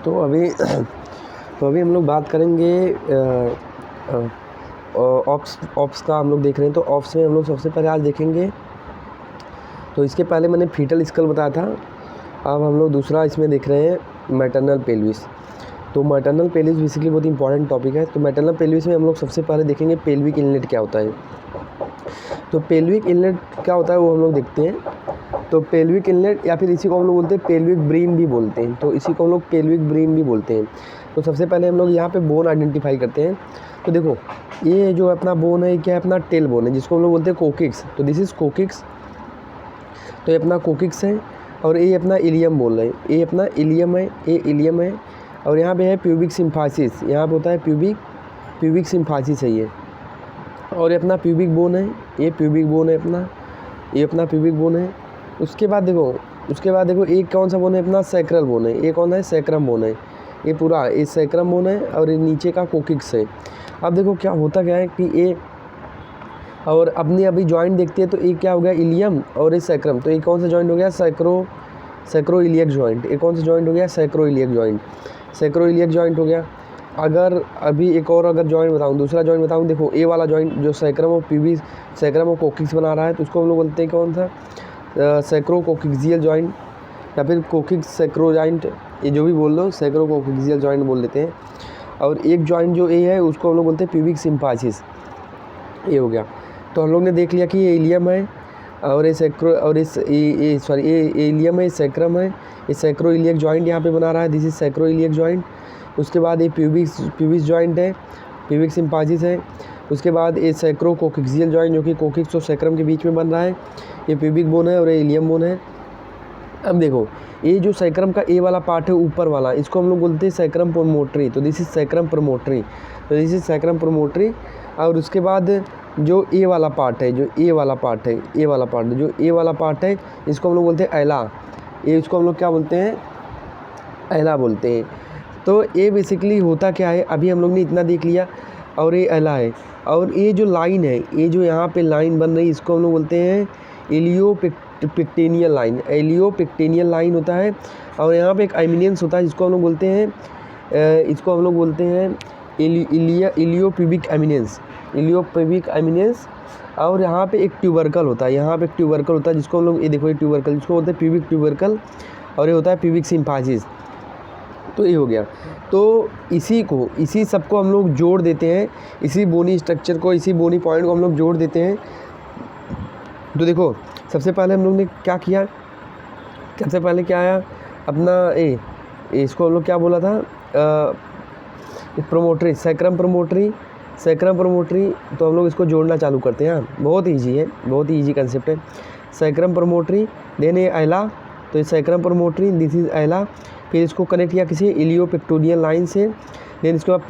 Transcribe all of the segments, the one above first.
तो अभी हम लोग बात करेंगे ऑप्स का। हम लोग देख रहे हैं, तो ऑप्स में हम लोग सबसे पहले आज देखेंगे। तो इसके पहले मैंने फीटल स्कल बताया था, अब हम लोग दूसरा इसमें देख रहे हैं मैटरनल पेल्विस। तो मैटरनल पेल्विस बेसिकली बहुत इंपॉर्टेंट टॉपिक है। तो मैटरनल पेल्विस में हम लोग सबसे पहले देखेंगे पेल्विक इनलेट क्या होता है। तो पेल्विक इनलेट क्या होता है वो हम लोग देखते हैं। तो पेल्विक इनलेट या फिर इसी को हम लोग बोलते हैं पेल्विक ब्रीम भी बोलते हैं। तो इसी को हम लोग पेल्विक ब्रीम भी बोलते हैं। तो सबसे पहले हम लोग यहाँ पे बोन आइडेंटिफाई करते हैं। तो देखो ये जो अपना बोन है क्या है, अपना टेल बोन है, जिसको हम लोग बोलते हैं कोकिक्स। तो दिस इज़ कोकिक्स। तो ये अपना कोकिक्स है और ये अपना इलियम बोल रहे हैं, ये अपना इलियम है, ये इलियम है। और यहाँ पे है प्यूबिक सिम्फासिस, यहाँ पे होता है प्यूबिक सिम्फासिस है ये। और ये अपना प्यूबिक बोन है, ये प्यूबिक बोन है अपना, ये अपना प्यूबिक बोन है। उसके बाद देखो एक कौन सा बोन है, अपना सैक्रल बोन है। ये कौन है, सैक्रम बोन है। ये पूरा ये सैक्रम बोन है और ये नीचे का कोकिक्स है। अब देखो क्या होता क्या है कि ये और अपनी अभी जॉइंट देखते हैं। तो ये क्या हो गया, इलियम और ये सैक्रम। तो ये कौन सा जॉइंट हो गया, सैक्रो इलियक जॉइंट। ये कौन सा जॉइंट हो गया, सैक्रो इलियक जॉइंट हो गया। अगर अभी एक और अगर जॉइंट बताऊँ, दूसरा जॉइंट बताऊँ, देखो ए वाला जॉइंट जो सैक्रम और कोकिक्स बना रहा है, तो उसको हम लोग बोलते हैं कौन सा, सैक्रो कोकिक्सियल जॉइंट या फिर कोकिक्स सैक्रो जॉइंट, ये जो भी बोल लो, सैक्रो कोकिक्सियल जॉइंट बोल देते हैं। और एक जॉइंट जो ए है उसको हम लोग बोलते हैं प्यूबिक सिम्फासिस। ये हो गया। तो हम लोग ने देख लिया कि ये इलियम है और ये सैक्रो और ये इलियम है, सैक्रम है, ये सैक्रो इलियक जॉइंट यहाँ पे बना रहा है, this is sacro iliac joint. उसके बाद ये प्यूबिक जॉइंट है, प्यूबिक सिम्फासिस है। उसके बाद ये सैक्रो कोकिक्सियल जॉइंट जो कि कोकिक्स और सैक्रम के बीच में बन रहा है, ये प्यूबिक बोन है और ये इलियम बोन है। अब देखो ये जो सैक्रम का ए वाला पार्ट है ऊपर वाला, इसको हम लोग बोलते हैं सैक्रम प्रोमोटरी। तो दिस इज सैक्रम प्रोमोटरी। और उसके बाद जो ए वाला पार्ट है, जो ए वाला पार्ट है, इसको हम लोग बोलते हैं एला। ये इसको हम लोग क्या बोलते हैं, एला बोलते हैं। तो ये बेसिकली होता क्या है, अभी हम लोग ने इतना देख लिया। और ये एला है। और ये जो लाइन है, ये जो यहाँ पे लाइन बन रही है, इसको हम लोग बोलते हैं इलियोपेक्टेनियल लाइन होता है। और यहाँ पे एक एमिनेंस होता है जिसको हम लोग बोलते हैं इलियोप्यूबिक एमिनेंस। और यहाँ पे एक ट्यूबरकल होता है, जिसको हम लोग, ये देखो ये ट्यूबरकल, जिसको बोलते हैं प्यूबिक ट्यूबरकल। और ये होता है प्यूबिक सिम्फासिस। तो ये हो गया। तो इसी सबको हम लोग जोड़ देते हैं, इसी बोनी स्ट्रक्चर को, इसी बोनी पॉइंट को हम लोग जोड़ देते हैं। तो देखो सबसे पहले हम लोग ने क्या किया, सबसे पहले क्या आया अपना इसको हम लोग क्या बोला था, प्रोमोटरी, सैक्रम प्रोमोटरी। तो हम लोग इसको जोड़ना चालू करते हैं। बहुत ईजी है, बहुत ही ईजी कंसेप्ट है। सैक्रम प्रोमोटरी, देन ये एला। तो ये सैक्रम प्रोमोटरी, दिस इज एला। फिर इसको कनेक्ट किया किसी इलियोपेक्टोनियल लाइन से। देन इसके बाद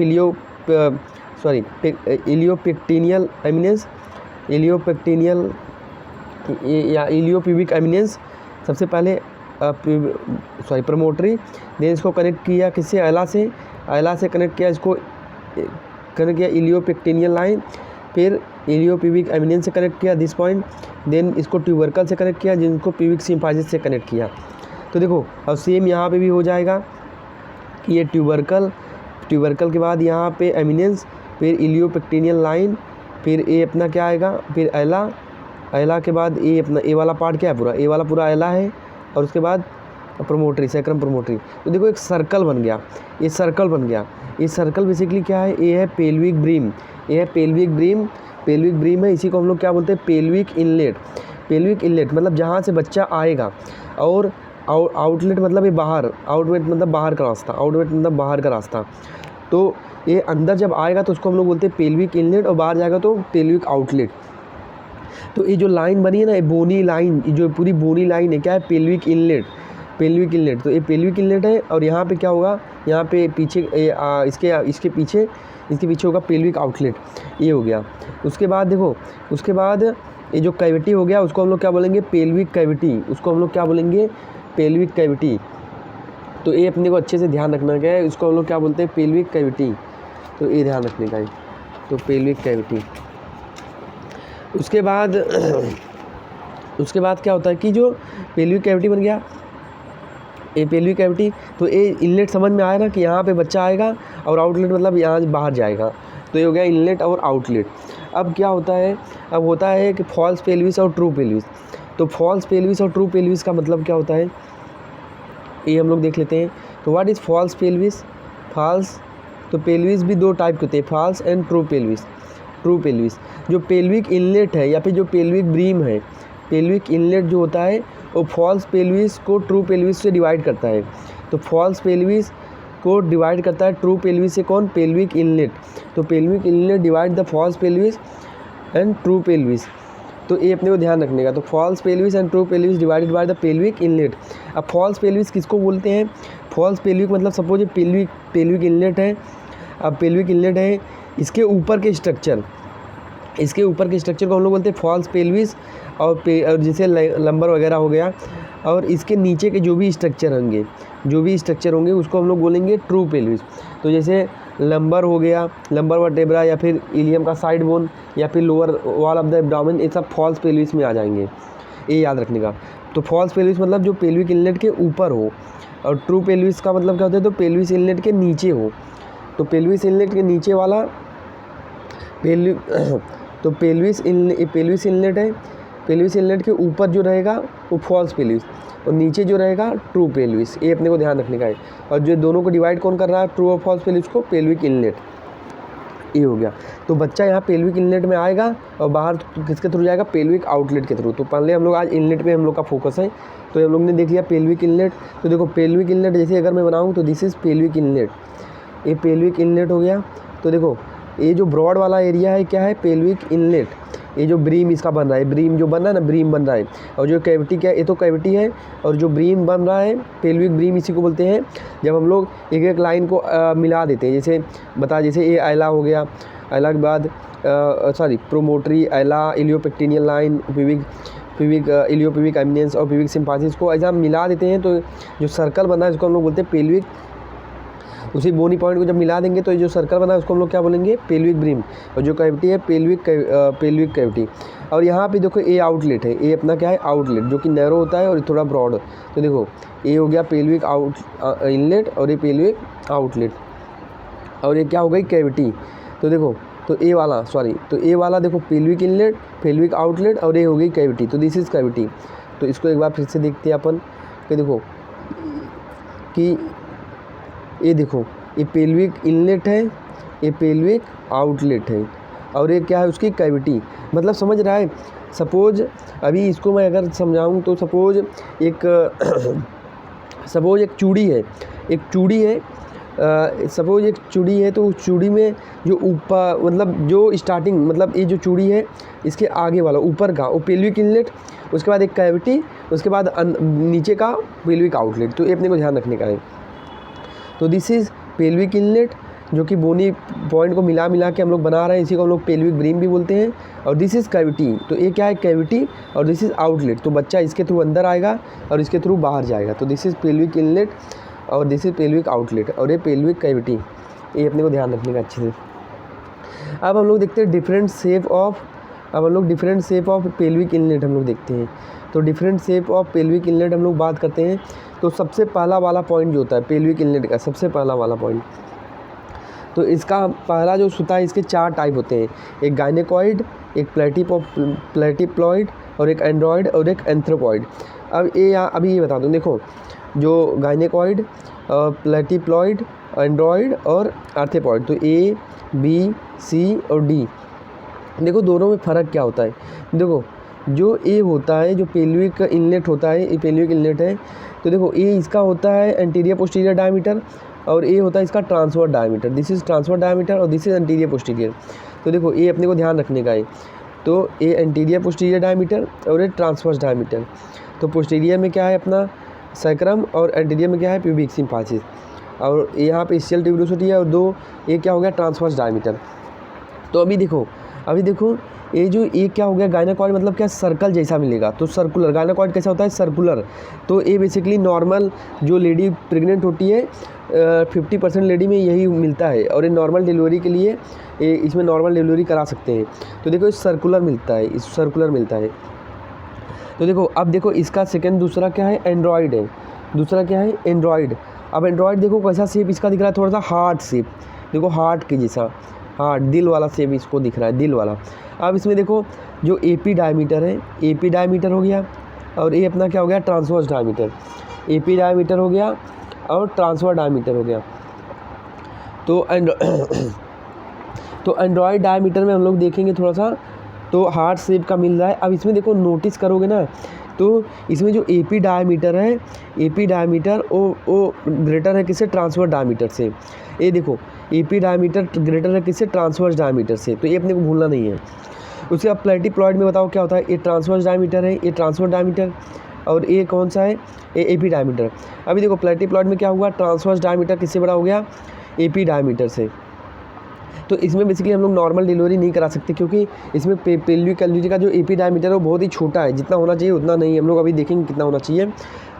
इलियोपेक्टेनियल एमिनेंस, इलियोप्यूबिक एमिनेंस सबसे पहले प्रोमोटरी। देन इसको कनेक्ट किया किससे, एला से कनेक्ट किया, इसको कनेक्ट किया इलियोपेक्टेनियल लाइन। फिर इलियोप्यूबिक एमिनेंस से कनेक्ट किया दिस पॉइंट। देन इसको ट्यूबरकल से कनेक्ट किया, जिनको प्यूबिक सिम्फासिस से कनेक्ट किया। तो देखो अब सेम यहाँ पे भी हो जाएगा कि ये ट्यूबरकल के बाद यहाँ पे एमिनेंस, फिर इलियोपेक्टेनियल लाइन, फिर ये अपना क्या आएगा, फिर एला के बाद ये अपना ए वाला पार्ट क्या है, पूरा एला है। और उसके बाद प्रोमोटरी, सैक्रम प्रोमोटरी। तो देखो एक सर्कल बन गया, ये सर्कल बेसिकली क्या है, ये है पेल्विक ब्रीम। पेल्विक ब्रीम है, इसी को हम लोग क्या बोलते हैं, पेल्विक इनलेट मतलब जहाँ से बच्चा आएगा। और आउटलेट मतलब ये बाहर, आउटलेट मतलब बाहर का रास्ता। तो ये अंदर जब आएगा तो उसको हम लोग बोलते हैं पेल्विक इनलेट, और बाहर जाएगा तो पेल्विक आउटलेट। तो ये जो लाइन बनी है ना, ये बोनी लाइन, ये जो पूरी बोनी लाइन है, क्या है, पेल्विक इनलेट। तो ये पेल्विक इनलेट है। और यहाँ पे क्या होगा, यहाँ पे पीछे इसके पीछे होगा पेल्विक आउटलेट। ये हो गया। उसके बाद देखो, ये जो कैविटी हो गया उसको हम लोग क्या बोलेंगे, पेल्विक कैविटी। तो ये अपने को अच्छे से ध्यान रखना क्या है, इसको हम लोग क्या बोलते हैं, पेल्विक कैविटी। तो ये ध्यान रखने का है, तो पेल्विक कैविटी। उसके बाद क्या होता है कि जो पेल्विक कैविटी बन गया, ए पेल्विक कैविटी। तो ए इनलेट समझ में आया ना कि यहाँ पे बच्चा आएगा और आउटलेट मतलब यहाँ बाहर जाएगा, तो ये हो गया इनलेट और आउटलेट। अब क्या होता है, अब होता है कि फॉल्स पेल्विस और ट्रू पेल्विस। तो फॉल्स पेल्विस और ट्रू पेल्विस का मतलब क्या होता है, ये हम लोग देख लेते हैं। तो what is false pelvis? False, तो पेल्विस भी दो टाइप के होते हैं, false and true pelvis. True pelvis जो पेल्विक इनलेट है या फिर जो पेल्विक ब्रीम है, पेल्विक इनलेट जो होता है वो फॉल्स पेल्विस को ट्रू पेल्विस से डिवाइड करता है। तो फॉल्स पेल्विस को डिवाइड करता है ट्रू पेल्विस से कौन? Pelvic inlet. तो pelvic inlet divide the false pelvis and true pelvis. तो ये अपने को ध्यान रखने का। तो false pelvis and true pelvis divided by the pelvic inlet. अब फॉल्स पेल्विस किसको बोलते हैं? फॉल्स पेल्विक मतलब सपोज ये पेल्विक इनलेट है। अब पेल्विक इनलेट है, इसके ऊपर के स्ट्रक्चर, इसके ऊपर के स्ट्रक्चर को हम लोग बोलते हैं फॉल्स पेल्विस, और जैसे लंबर वगैरह हो गया, और इसके नीचे के जो भी स्ट्रक्चर होंगे उसको हम लोग बोलेंगे ट्रू पेल्विस। तो जैसे लंबर हो गया, लंबर वर्टेब्रा, या फिर इलियम का साइड बोन, या फिर lower wall of the abdomen, ये सब फॉल्स पेल्विस में आ जाएंगे, ये याद रखने का। तो फॉल्स पेल्विस मतलब जो पेल्विक इनलेट के ऊपर हो, और ट्रू पेल्विस का मतलब क्या होता है? तो पेल्विस इनलेट के नीचे हो। तो पेल्विस इनलेट के नीचे वाला तो पेल्विस इनलेट है, पेल्विस इनलेट के ऊपर जो रहेगा वो फॉल्स पेल्विस, और नीचे जो रहेगा ट्रू पेल्विस। ये अपने को ध्यान रखने का है। और जो दोनों को डिवाइड कौन कर रहा है, ट्रू और फॉल्स पेल्विस को? Pelvic inlet. ये हो गया। तो बच्चा यहाँ पेल्विक इनलेट में आएगा और बाहर किसके थ्रू जाएगा? पेल्विक आउटलेट के थ्रू। तो पहले हम लोग आज इनलेट पे हम लोग का फोकस है। तो हम लोग ने देख लिया पेल्विक इनलेट। तो देखो पेल्विक इनलेट जैसे अगर मैं बनाऊँ तो दिस इज़ पेल्विक इनलेट, ये पेल्विक इनलेट हो गया। तो देखो ये जो ब्रॉड वाला एरिया है क्या है? Pelvic inlet. ये जो ब्रीम इसका बन रहा है, ब्रीम जो बन रहा है ना, ब्रीम बन रहा है। और जो कैविटी क्या है, ये तो कैविटी है, और जो ब्रीम बन रहा है पेल्विक ब्रीम, इसी को बोलते हैं जब हम लोग एक एक लाइन को मिला देते हैं। जैसे ये एला हो गया, एला के बाद प्रोमोटरी, एला, इलियोपेक्टिनियल लाइन, पिविक इलियोपिविक एमिनेंस और पिविक सिम्फासिस को ऐसा हम मिला देते हैं। तो जो सर्कल बना है उसको हम लोग बोलते हैं पेल्विक। उसी बोनी पॉइंट को जब मिला देंगे तो ये जो सर्कल बना है उसको हम लोग क्या बोलेंगे? Pelvic brim. और जो कैविटी है पेल्विक कैविटी। और यहाँ पे देखो ये आउटलेट है, ये अपना क्या है? आउटलेट, जो कि नैरो होता है और थोड़ा ब्रॉड। तो देखो ये हो गया पेल्विक इनलेट, और ये पेल्विक आउटलेट, और ये क्या हो गई? कैविटी। तो देखो तो ये वाला देखो पेल्विक इनलेट, पेल्विक आउटलेट, और ये हो गई कैविटी। तो दिस इज़ कैविटी। तो इसको एक बार फिर से देखते हैं अपन कि देखो कि ये देखो ये पेल्विक इनलेट है, ये पेल्विक आउटलेट है, और ये क्या है? उसकी कैविटी। मतलब समझ रहा है? सपोज अभी इसको मैं अगर समझाऊं तो सपोज एक चूड़ी है, सपोज एक चूड़ी है। तो उस चूड़ी में जो ऊपर मतलब जो स्टार्टिंग मतलब ये जो चूड़ी है इसके आगे वाला ऊपर का वो पेल्विक इनलेट, उसके बाद एक कैविटी, उसके बाद नीचे का पेल्विक आउटलेट। तो ये अपने को ध्यान रखने का है। तो दिस इज़ पेल्विक इनलेट, जो कि बोनी पॉइंट को मिला के हम लोग बना रहे हैं, इसी को हम लोग पेल्विक ब्रीम भी बोलते हैं। और दिस इज़ कैविटी। तो ये क्या है? कैविटी, और दिस इज़ आउटलेट। तो बच्चा इसके थ्रू अंदर आएगा और इसके थ्रू बाहर जाएगा। तो दिस इज़ पेल्विक इनलेट और दिस इज़ पेल्विक आउटलेट, और ये पेल्विक कैविटी। ये अपने को ध्यान रखने का अच्छे से। अब हम लोग देखते हैं different shape of pelvic inlet हम लोग देखते हैं। तो different shape of pelvic inlet हम लोग बात करते हैं। तो सबसे पहला वाला पॉइंट जो होता है पेल्विक इनलेट का, सबसे पहला वाला पॉइंट, तो इसका पहला जो होता है, इसके 4 टाइप होते हैं। एक गायनेकॉइड, एक प्लेटिप्लॉइड, और एक एंड्रॉइड, और एक एंथ्रोपॉइड। अब अभी ये बता दूँ, देखो जो गायनेकॉइड, प्लेटिप्लॉइड, एंड्रॉइड और आर्थ्रोपॉइड, तो A, B, C और D। देखो दोनों में फ़र्क क्या होता है। देखो जो ए होता है, जो पेल्विक इनलेट होता है, ये पेल्विक इनलेट है। तो देखो ए इसका होता है एंटीरियर पोस्टीरियर डायमीटर, और ए होता है इसका transverse diameter. This is transverse diameter और दिस इज़ एंटीरियर पोस्टीरियर। तो देखो ये अपने को ध्यान रखने का है। तो ए एंटीरियर पोस्टीरियर डायमीटर और ये ट्रांसवर्स डायमीटर। तो पोस्टीरियर में क्या है अपना सैक्रम, और एंटीरियर में क्या है? प्यूबिक सिम्फासिस। और यहाँ पे स्केल ट्यूबरोसिटी है, और दो ये क्या हो गया? Transverse diameter. तो अभी देखो ये जो ये क्या हो गया? गायनेकॉइड मतलब क्या? सर्कल जैसा मिलेगा। तो सर्कुलर गायनेकॉइड कैसा होता है? सर्कुलर। तो ये बेसिकली नॉर्मल जो लेडी प्रेग्नेंट होती है 50% लेडी में यही मिलता है, और ये नॉर्मल डिलीवरी के लिए इसमें नॉर्मल डिलीवरी करा सकते हैं। तो देखो इस सर्कुलर मिलता है। तो देखो अब देखो इसका दूसरा क्या है? एंड्रॉइड है। दूसरा क्या है एंड्रॉयड। अब एंड्रॉयड देखो कैसा शेप इसका दिख रहा है, थोड़ा सा हार्ट शेप, देखो हार्ट के जैसा, हार्ट दिल वाला शेप इसको दिख रहा है, दिल वाला। अब इसमें देखो जो एपी डायमीटर है, एपी डायमीटर हो गया और ये अपना क्या हो गया ट्रांसवर्स डायमीटर, एपी डायमीटर हो गया और ट्रांसवर्स डायमीटर हो गया। तो एंड्रॉयड डायमीटर में हम लोग देखेंगे थोड़ा सा तो हार्ट शेप का मिल रहा है। अब इसमें देखो नोटिस करोगे ना तो इसमें जो एपी डायमीटर है, एपी डायमीटर वो ग्रेटर है किससे, ट्रांसवर्स डायमीटर से। ये देखो एपी डायमीटर ग्रेटर है किससे, ट्रांसवर्स डायमीटर से, तो ये अपने को भूलना नहीं है। उसके बाद प्लेटिप्लॉइड में बताओ क्या होता है, ये ट्रांसवर्स डायमीटर है, ये ट्रांसवर्स डायमीटर, और ये कौन सा है, ये एपी डायमीटर। अभी देखो प्लेटिप्लॉइड में क्या हुआ, ट्रांसवर्स डायमीटर किससे बड़ा हो गया, एपी डायमीटर से। तो इसमें बेसिकली हम लोग नॉर्मल डिलीवरी नहीं करा सकते क्योंकि इसमें पेल्विक कैविटी का जो एपी डायमीटर है वो बहुत ही छोटा है, जितना होना चाहिए उतना नहीं, हम लोग अभी देखेंगे कितना होना चाहिए।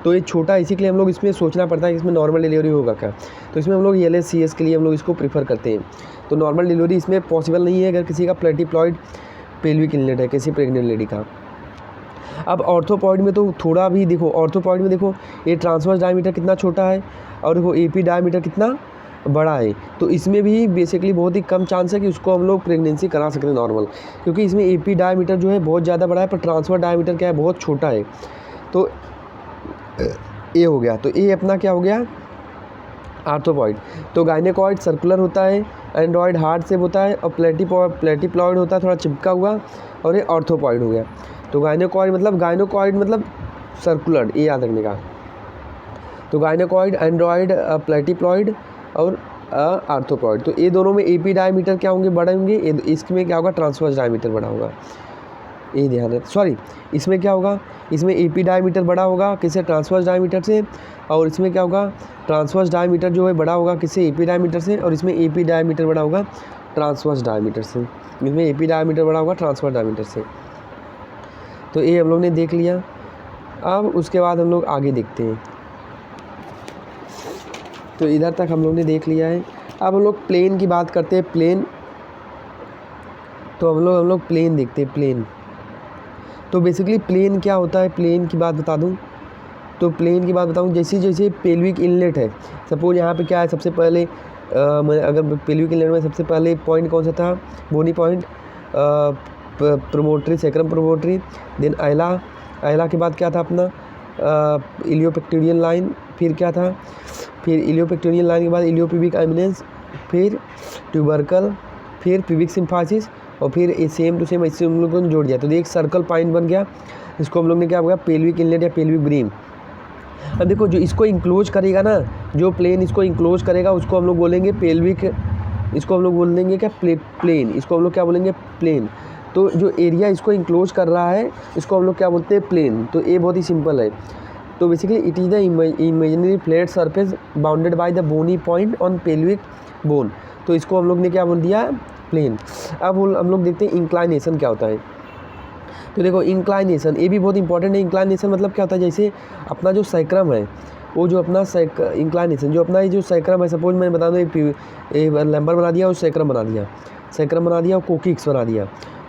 तो ये छोटा है, इसी के लिए हम लोग इसमें सोचना पड़ता है कि इसमें नॉर्मल डिलीवरी होगा क्या। तो इसमें हम लोग LS-CS के लिए हम लोग इसको प्रीफर करते हैं। तो नॉर्मल डिलीवरी इसमें पॉसिबल नहीं है अगर किसी का प्लेटिप्लॉइड पेल्विक इनलेट है, किसी प्रेग्नेंट लेडी का। अब ऑर्थोपॉइड में तो थोड़ा भी देखो, ऑर्थोपॉइड में देखो ये ट्रांसवर्स डायमीटर कितना छोटा है और देखो एपी डायमीटर कितना बड़ा है। तो इसमें भी बेसिकली बहुत ही कम चांस है कि उसको हम लोग प्रेगनेंसी करा सकते हैं नॉर्मल, क्योंकि इसमें एपी डायमीटर जो है बहुत ज़्यादा बड़ा है पर ट्रांसफर डायमीटर क्या है, बहुत छोटा है। तो ये हो गया, तो ये अपना क्या हो गया आर्थोपॉइड। तो गायनेकॉइड सर्कुलर होता है, एंड्रॉयड हार्ट शेप होता है और प्लेटिप्लॉइड होता है थोड़ा चिपका हुआ, और ये ऑर्थोपॉइड हो गया। तो गायनेकॉइड मतलब सर्कुलर, ये याद रखने का। तो गायनेकॉइड, एंड्रॉयड, प्लेटिप्लॉइड और आर्थोपॉइड, तो ये दोनों में एपी डायमीटर क्या होंगे, बड़े होंगे। इसमें क्या होगा, ट्रांसवर्स डायमीटर बड़ा होगा, ये ध्यान रख। सॉरी, इसमें क्या होगा, इसमें एपी डायमीटर बड़ा होगा किससे, ट्रांसवर्स डायमीटर से, और इसमें क्या होगा ट्रांसवर्स डायमीटर जो है बड़ा होगा किससे, एपी डायमीटर से, और इसमें एपी डायमीटर बड़ा होगा ट्रांसवर्स डायमीटर से। इसमें एपी डायमीटर बड़ा होगा ट्रांसवर्स डायमीटर से। तो ये हम लोग ने देख लिया। अब उसके बाद हम लोग आगे देखते हैं। तो इधर तक हम लोग ने देख लिया है। अब हम लोग प्लेन की बात करते हैं। प्लेन, तो हम लोग प्लेन देखते हैं। प्लेन तो बेसिकली प्लेन क्या होता है, प्लेन की बात बता दूं तो प्लेन की बात बताऊं, जैसे पेल्विक इनलेट है। सपोज यहाँ पे क्या है, सबसे पहले अगर पेल्विक इनलेट में सबसे पहले पॉइंट कौन सा था, बोनी पॉइंट, प्रोमोटरी, सेक्रम प्रोमोटरी, देन अयला के बाद क्या था अपना इलियोपेक्टोरियल लाइन, फिर क्या था, फिर इलियोपेक्टोरियल लाइन के बाद इलियोपिबिक एमिनेंस, फिर ट्यूबरकल, फिर पिबिक सिम्फासिस, और फिर ये सेम टू सेम इससे हम लोगों ने जोड़ दिया। तो एक सर्कल पॉइंट बन गया, इसको हम लोग ने क्या बोला, पेल्विक इनलेट या पेल्विक ब्रीम। अब देखो जो इसको इंक्लोज करेगा ना, जो प्लेन इसको इंक्लोज करेगा उसको हम लोग बोलेंगे पेल्विक, इसको हम लोग बोल देंगे क्या, प्लेन, इसको हम लोग क्या बोलेंगे, प्लेन। तो जो एरिया इसको इंक्लोज कर रहा है इसको हम लोग क्या बोलते हैं, प्लेन। तो ये बहुत ही सिंपल है। तो basically it is the imaginary flat surface bounded by the bony point on pelvic bone. तो इसको हम लोग ने क्या बोल दिया, प्लेन। अब हम लोग देखते हैं इंक्लाइनेशन क्या होता है। तो देखो इंक्लाइनेशन, ये भी बहुत इंपॉर्टेंट है। इंक्लाइनेशन मतलब क्या होता है, जैसे अपना जो सैक्रम है, वो जो अपना इंक्लाइनेशन जो अपना ये जो सैक्रम है, सपोज मैंने बता दूँ एक लैम्बर बना दिया और सैक्रम बना दिया और कोकिक्स बना दिया,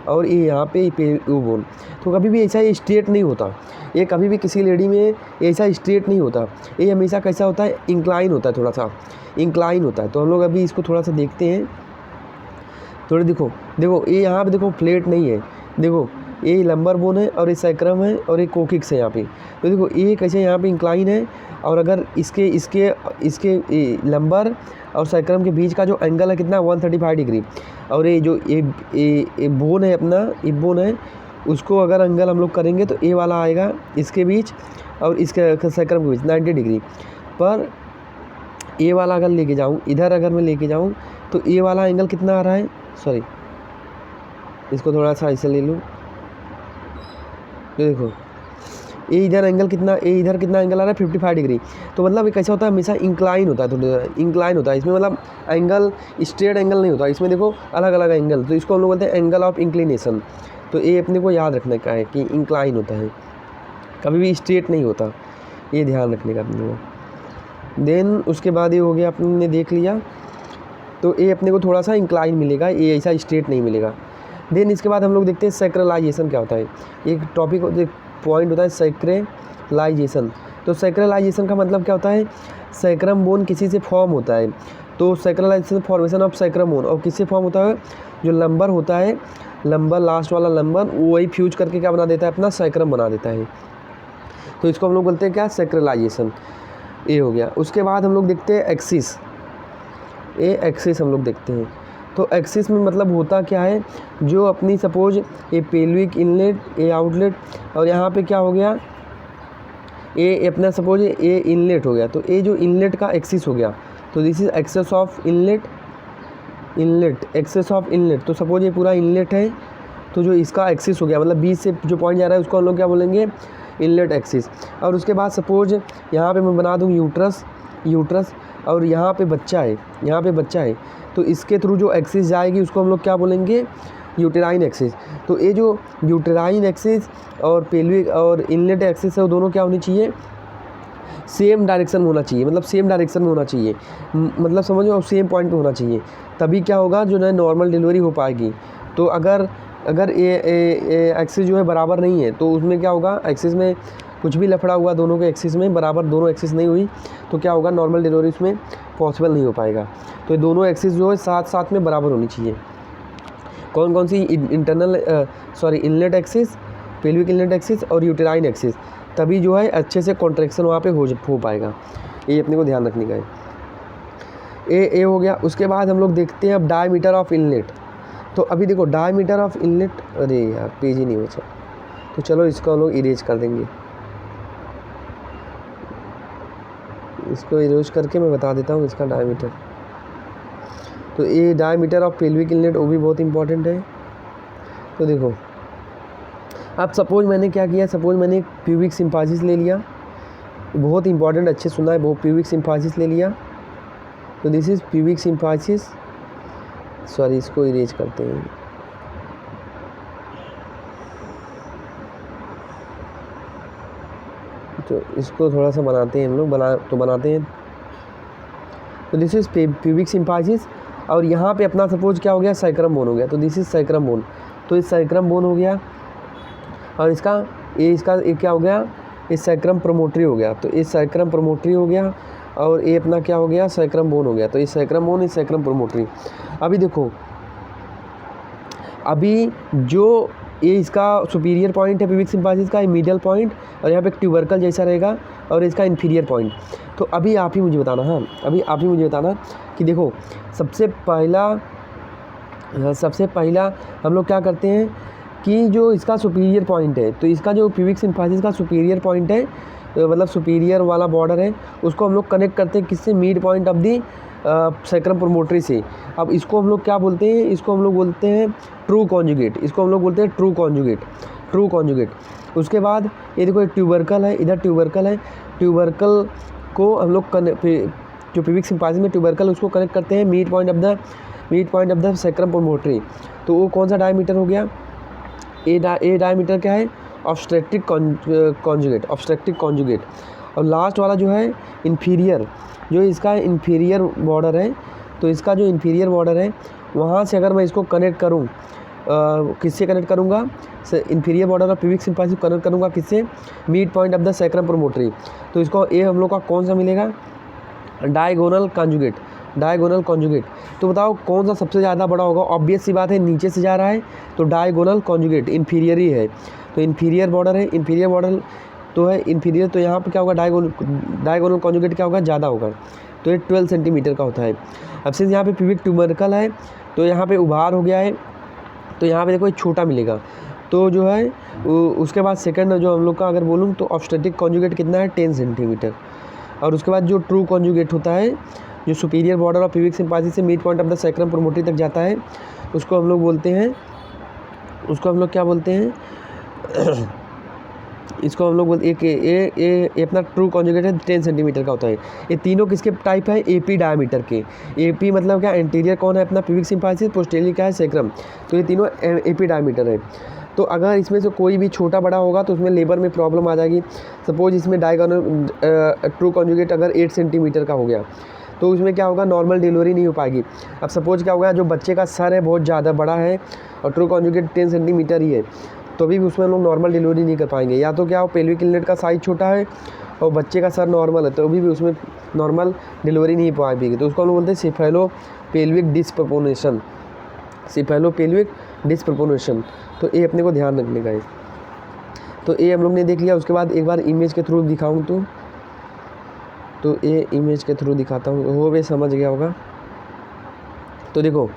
और ये यहाँ पे बोन। तो कभी भी ऐसा ये स्ट्रेट नहीं होता, ये कभी भी किसी लेडी में ऐसा स्ट्रेट नहीं होता, ये हमेशा कैसा होता है, इंक्लाइन होता है, थोड़ा सा इंक्लाइन होता है। तो हम लोग अभी इसको थोड़ा सा देखते हैं। थोड़े देखो ये यहाँ पे देखो फ्लैट नहीं है, देखो ये लंबर बोन है और ये सैक्रम है और ये कोकिक्स है यहाँ पे। तो देखो ये कैसे यहाँ पे इंक्लाइन है, और अगर इसके लंबर और सैक्रम के बीच का जो एंगल है कितना, 135 डिग्री। और ये जो ये बोन है अपना, ये बोन है, उसको अगर एंगल हम लोग करेंगे तो ए वाला आएगा इसके बीच और इसके सैक्रम के बीच 90 डिग्री। पर ए वाला अगर लेके जाऊँ, इधर अगर मैं लेके जाऊँ तो ए वाला एंगल कितना आ रहा है, सॉरी इसको थोड़ा सा ऐसे ले लूँ। तो देखो ये इधर एंगल कितना, ये इधर कितना एंगल आ रहा है, 55 डिग्री। तो मतलब ये कैसा होता है, हमेशा इंक्लाइन होता है, थोड़ा इंक्लाइन होता है। इसमें मतलब एंगल स्ट्रेट एंगल नहीं होता, इसमें देखो अलग अलग एंगल। तो इसको हम लोग बोलते हैं एंगल ऑफ इंक्लिनेशन। तो ये अपने को याद रखने का है कि इंक्लाइन होता है, कभी भी स्ट्रेट नहीं होता, ये ध्यान रखने का अपने को। देन उसके बाद ये हो गया, अपने देख लिया। तो ये अपने को थोड़ा सा इंक्लाइन मिलेगा, ये ऐसा स्ट्रेट नहीं मिलेगा। देन इसके बाद हम लोग देखते हैं सैक्रलाइजेशन क्या होता है। एक टॉपिक पॉइंट होता है सैक्रलाइजेशन। तो सैक्रलाइजेशन का मतलब क्या होता है, सैक्रम बोन किसी से फॉर्म होता है, तो सैक्रलाइजेशन फॉर्मेशन ऑफ सैक्रम बोन, और किससे फॉर्म होता है, जो लंबर होता है, लंबर लास्ट वाला लंबर वही फ्यूज करके क्या बना देता है, अपना सैक्रम बना देता है। तो इसको हम लोग बोलते हैं क्या, सैक्रलाइजेशन। ये हो गया। उसके बाद हम लोग देखते हैं एक्सिस, ये एक्सिस हम लोग देखते हैं। तो एक्सिस में मतलब होता क्या है, जो अपनी सपोज ये पेल्विक इनलेट, ये आउटलेट, और यहाँ पे क्या हो गया, ये अपना सपोज ये इनलेट हो गया, तो ये जो इनलेट का एक्सिस हो गया, तो this is axis of inlet, inlet axis of inlet. तो सपोज ये पूरा इनलेट है, तो जो इसका एक्सिस हो गया, मतलब बीच से जो पॉइंट जा रहा है उसको हम लोग क्या बोलेंगे, इनलेट एक्सिस। और उसके बाद सपोज यहाँ पे मैं बना दूँ यूट्रस, यूट्रस, और यहाँ पे बच्चा है, यहाँ पे बच्चा है, तो इसके थ्रू जो एक्सिस जाएगी उसको हम लोग क्या बोलेंगे, यूटेराइन एक्सिस। तो ये जो यूटेराइन एक्सिस और पेल्विक और इनलेट एक्सिस है, वो दोनों क्या होनी चाहिए, सेम डायरेक्शन में होना चाहिए, मतलब सेम डायरेक्शन में होना चाहिए, मतलब समझो सेम पॉइंट पे होना चाहिए, तभी क्या होगा, जो है नॉर्मल डिलीवरी हो पाएगी। तो अगर ये एक्सिस जो है बराबर नहीं है, तो उसमें क्या होगा, एक्सिस में कुछ भी लफड़ा हुआ, दोनों के एक्सिस में बराबर दोनों एक्सिस नहीं हुई, तो क्या होगा, नॉर्मल डिलीवरी उसमें पॉसिबल नहीं हो पाएगा। तो ये दोनों एक्सिस जो है साथ साथ में बराबर होनी चाहिए। कौन कौन सी, internal inlet axis, pelvic inlet axis और यूटेराइन एक्सिस, तभी जो है अच्छे से कॉन्ट्रैक्शन वहाँ पे हो पाएगा। ये अपने को ध्यान रखने का है। ए हो गया। उसके बाद हम लोग देखते हैं अब डायमीटर ऑफ इनलेट। तो अभी देखो डायमीटर ऑफ इनलेट, अरे यार पेज ही नहीं बचा, तो चलो इसको हम लोग इरेज कर देंगे, इसको इरेज करके मैं बता देता हूँ इसका डायमीटर। तो ये डायमीटर ऑफ पेल्विक इनलेट वो भी बहुत इंपॉर्टेंट है। तो देखो अब सपोज मैंने क्या किया, सपोज मैंने एक प्यूबिक सिम्फाइसिस ले लिया, बहुत इंपॉर्टेंट, अच्छे सुना है, बहुत प्यूबिक सिम्फाइसिस ले लिया। तो this is pubic symphysis, sorry इसको इरेज करते हैं। तो इसको थोड़ा सा बनाते हैं हम लोग, बनाते हैं। तो दिस इज़ प्यूबिक सिम्फाइसिस, और यहाँ पे अपना सपोज क्या हो गया, सैक्रम बोन हो गया। तो दिस इज़ सैक्रम बोन, तो इस सैक्रम बोन हो गया, और इसका ये क्या हो गया, ये सैक्रम प्रोमोटरी हो गया। तो ये सैक्रम प्रोमोटरी हो गया, और ये अपना क्या हो गया, सैक्रम बोन हो गया। तो ये सैक्रम बोन, ये सैक्रम प्रोमोटरी। अभी देखो, अभी जो ये इसका सुपीरियर पॉइंट है प्यूबिक सिम्फाइसिस का, ये मीडियल पॉइंट, और यहाँ पे एक ट्यूबरकल जैसा रहेगा, और इसका इन्फीरियर पॉइंट। तो अभी आप ही मुझे बताना, हाँ अभी आप ही मुझे बताना कि देखो सबसे पहला हम लोग क्या करते हैं कि जो इसका सुपीरियर पॉइंट है, तो इसका जो प्यूबिक सिम्फाइसिस का सुपीरियर पॉइंट है, मतलब सुपीरियर वाला बॉर्डर है, उसको हम लोग कनेक्ट करते हैं किससे, mid point of the sacrum promontory से। अब इसको हम लोग क्या बोलते हैं, इसको हम लोग बोलते हैं ट्रू कॉन्जुगेट, इसको हम लोग बोलते हैं ट्रू कॉन्जुगेट। उसके बाद ये देखो ट्यूबरकल है, इधर ट्यूबरकल है, ट्यूबरकल को हम लोग जो प्यूबिक सिम्फाइसिस में ट्यूबरकल, उसको कनेक्ट करते हैं mid point of the sacrum promontory. तो वो कौन सा डायमीटर हो गया, ए डायमीटर क्या है, ऑब्स्ट्रक्टिव कॉन्जुगेट। और लास्ट वाला जो है इन्फीरियर, जो इसका इन्फीरियर बॉर्डर है, तो इसका जो इन्फीरियर बॉर्डर है वहाँ से अगर मैं इसको कनेक्ट करूँ, किससे कनेक्ट करूँगा, inferior border of pubic symphysis connect करूँगा किससे, mid point of the sacrum promontory. तो इसको ये हम लोग का कौन सा मिलेगा, डायगोनल कॉन्जुगेट। तो बताओ कौन सा सबसे ज़्यादा बड़ा होगा, ऑब्वियस सी बात है, नीचे से जा रहा है, तो डायगोनल कॉन्जुगेट इन्फीरियर ही है। तो इन्फीरियर बॉर्डर है, इन्फीरियर बॉर्डर तो है इन्फीरियर, तो यहाँ पर क्या होगा, डायगोनल कॉन्जुगेट क्या होगा, ज़्यादा होगा। तो ये 12 सेंटीमीटर का होता है। अब सिंस यहाँ पे प्यूबिक ट्यूबरकल है, तो यहाँ पे उभार हो गया है, तो यहाँ पे देखो एक छोटा मिलेगा। तो जो है उसके बाद सेकंड जो हम लोग का अगर बोलूँ, तो ऑब्स्टेटिक कॉन्जुगेट कितना है, 10 सेंटीमीटर। और उसके बाद जो ट्रू कॉन्जुगेट होता है, जो superior border of pubic symphysis से mid point of the sacrum promontory तक जाता है, उसको हम लोग बोलते हैं, उसको हम लोग क्या बोलते हैं इसको हम लोग बोलते हैं ये अपना ट्रू कॉन्जुगेट है, 10 सेंटीमीटर का होता है। ये तीनों किसके टाइप है, एपी डायमीटर के। एपी मतलब क्या, एंटीरियर कौन है अपना प्यूबिक सिम्फाइसिस, पोस्टीरियर क्या है, सैक्रम। तो ये तीनों एपी डायमीटर है। तो अगर इसमें से कोई भी छोटा बड़ा होगा तो उसमें लेबर में प्रॉब्लम आ जाएगी। सपोज इसमें डायगोनल ट्रू कॉन्जुगेट अगर 8 सेंटीमीटर का हो गया, तो उसमें क्या होगा, नॉर्मल डिलीवरी नहीं हो पाएगी। अब सपोज क्या होगा, जो बच्चे का सर है बहुत ज़्यादा बड़ा है और ट्रू कॉन्जुगेट 10 सेंटीमीटर ही है, तो भी उसमें हम लोग नॉर्मल डिलीवरी नहीं कर पाएंगे। या तो क्या हो, पेल्विक इनलेट का साइज़ छोटा है और बच्चे का सर नॉर्मल है तो अभी भी उसमें नॉर्मल डिलीवरी नहीं पा पाएगी, तो उसको हम लोग बोलते हैं सेफेलोपेल्विक डिस्प्रपोर्शन, सेफेलोपेल्विक डिस्प्रपोर्शन। तो ये अपने को ध्यान रखने का है। तो ये हम लोग ने देख लिया। उसके बाद एक बार इमेज के थ्रू दिखाऊँ तो ये इमेज के थ्रू दिखाता हूँ, वो भी समझ गया होगा। तो देखो,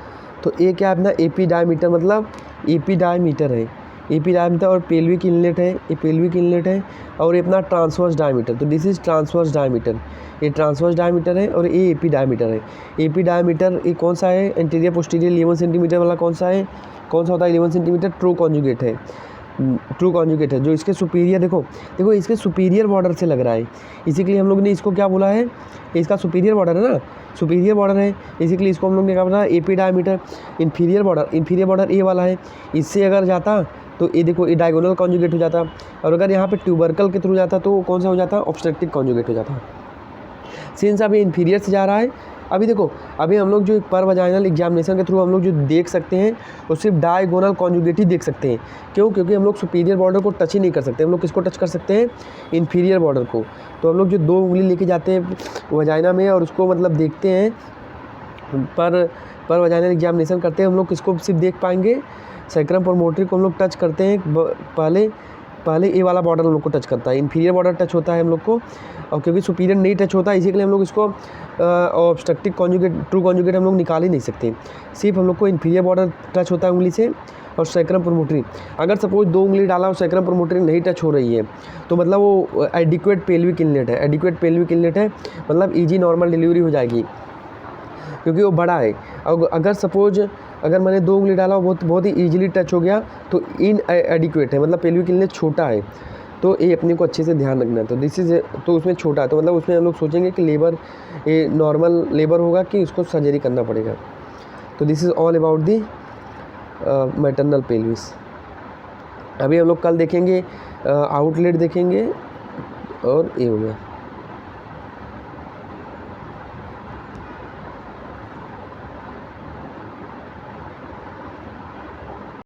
तो ये क्या है अपना एपी डायमीटर, मतलब एपी डायमीटर है, एपी डायमीटर, और पेल्विक इनलेट है, ये पेल्विक इनलेट है, और ये अपना ट्रांसवर्स डायमीटर। तो दिस इज ट्रांसवर्स डायमीटर, ये ट्रांसवर्स डायमीटर है, और ये एपी डायमीटर है। एपी डायमीटर ये कौन सा है, एंटीरियर पोस्टीरियर 11 सेंटीमीटर वाला कौन सा है, कौन सा होता है 11 सेंटीमीटर, ट्रू कॉन्जुगेट है, ट्रू कॉन्जुगेट है। जो इसके सुपीरियर देखो इसके सुपीरियर बॉर्डर से लग रहा है, इसी के लिए हम लोग ने इसको क्या बोला है, इसका सुपीरियर बॉर्डर है ना, सुपीरियर बॉर्डर है, इसीलिए इसको हम लोग ने क्या बोला, एपी डायमीटर। इन्फीरियर बॉर्डर ए वाला है, इससे अगर जाता तो ये देखो ये डायगोनल कॉन्जुगेट हो जाता, और अगर यहाँ पे ट्यूबरकल के थ्रू जाता तो कौन सा हो जाता, ऑब्स्ट्रक्टिव कॉन्जुगेट हो जाता। सिंस अभी इन्फीरियर से जा रहा है, अभी देखो अभी हम लोग जो पर वजाइनल एग्जामिनेशन के थ्रू हम लोग जो देख सकते हैं वो सिर्फ डायगोनल कॉन्जुगेट ही देख सकते हैं। क्यों? क्योंकि हम लोग सुपीरियर बॉर्डर को टच ही नहीं कर सकते। हम लोग किसको टच कर सकते हैं, इन्फीरियर बॉर्डर को। तो हम लोग जो 2 उंगली लेके जाते हैं वजाइना में और उसको मतलब देखते हैं, पर वजाइनल एग्जामिनेशन करते हैं हम लोग, किसको सिर्फ देख पाएंगे, सैक्रम प्रोमोटरी को हम लोग टच करते हैं। पहले ए वाला बॉर्डर हम लोग को टच करता है, इन्फीरियर बॉर्डर टच होता है हम लोग को, और क्योंकि सुपीरियर नहीं टच होता है इसी के लिए हम लोग इसको ऑब्स्ट्रक्टिव कॉन्जुगेट ट्रू कॉन्जुगेट हम लोग निकाल ही नहीं सकते। सिर्फ हम लोग को इन्फीरियर बॉर्डर टच होता है उंगली से, और सैक्रम प्रोमोटरी। अगर सपोज 2 उंगली डाला और सैक्रम प्रोमोटरी नहीं टच हो रही है तो मतलब वो एडिक्वेट पेल्विक इनलेट है, एडिक्वेट पेल्विक इनलेट है, मतलब ईजी नॉर्मल डिलीवरी हो जाएगी क्योंकि वो बड़ा है। और अगर सपोज अगर मैंने 2 उंगली डाला बहुत ही ईजिली टच हो गया तो इन एडिक्वेट है, मतलब पेल्विक इनलेट छोटा है। तो ये अपने को अच्छे से ध्यान रखना है। तो दिस इज तो उसमें छोटा है, तो मतलब उसमें हम लोग सोचेंगे कि लेबर ये नॉर्मल लेबर होगा कि उसको सर्जरी करना पड़ेगा। तो this is all about the maternal pelvis. अभी हम लोग कल देखेंगे आउटलेट देखेंगे, और ये हो गया।